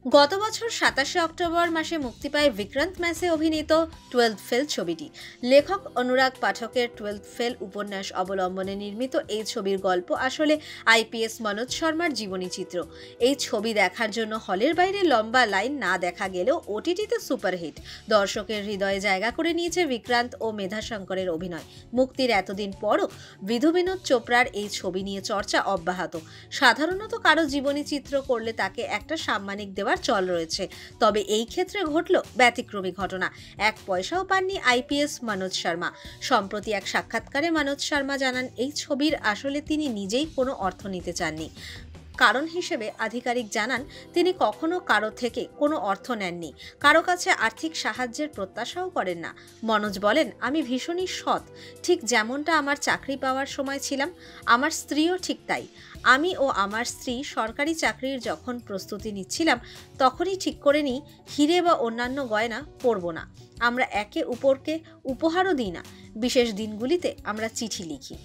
গত বছর 27শে অক্টোবর মাসে মুক্তি পায় বিক্রান্ত ম্যাসে অভিনীত 12th ফেল ছবিটি। লেখক অনুরাগ পাঠকের 12th ফেল উপন্যাস অবলম্বনে নির্মিত এই ছবির গল্প আসলে আইপিএস মনোজ শর্মার জীবনী চিত্র। এই ছবি দেখার জন্য হলের বাইরে লম্বা লাইন না দেখা গেলেও ওটিটিতে সুপারহিট। দর্শকের হৃদয়ে জায়গা করে নিয়েছে বিক্রান্ত ও মেধা শঙ্করের অভিনয়। মুক্তির এতদিন পরও বিধু বিনোদ চোপড়ার এই ছবি নিয়ে চর্চা অব্যাহত। সাধারণত কারো জীবনী চিত্র করলে তাকে একটা সাম্মানিক দেওয়ার চল রয়েছে, তবে এই ক্ষেত্রে ঘটল ব্যতিক্রমী ঘটনা। 1 পয়সাও পাননি আইপিএস মনোজ শর্মা। সম্প্রতি এক সাক্ষাৎকারে মনোজ শর্মা জানান, এই ছবির আসলে তিনি নিজেই কোনো অর্থ নিতে চাননি। কারণ হিসেবে আধিকারিক জানান, তিনি কখনো কারো থেকে কোনো অর্থ নেননি, কারো কাছে আর্থিক সাহায্যের প্রত্যাশাও করেন না। মনোজ বলেন, আমি ভীষণই সৎ, ঠিক যেমনটা আমার চাকরি পাওয়ার সময় ছিলাম। আমার স্ত্রীও ঠিক তাই। আমি ও আমার স্ত্রী সরকারি চাকরির যখন প্রস্তুতি নিচ্ছিলাম, তখনই ঠিক করে নিই হিরে বা অন্যান্য গয়না পরব না। আমরা একে অপরকে উপহারও দিই না। বিশেষ দিনগুলিতে আমরা চিঠি লিখি।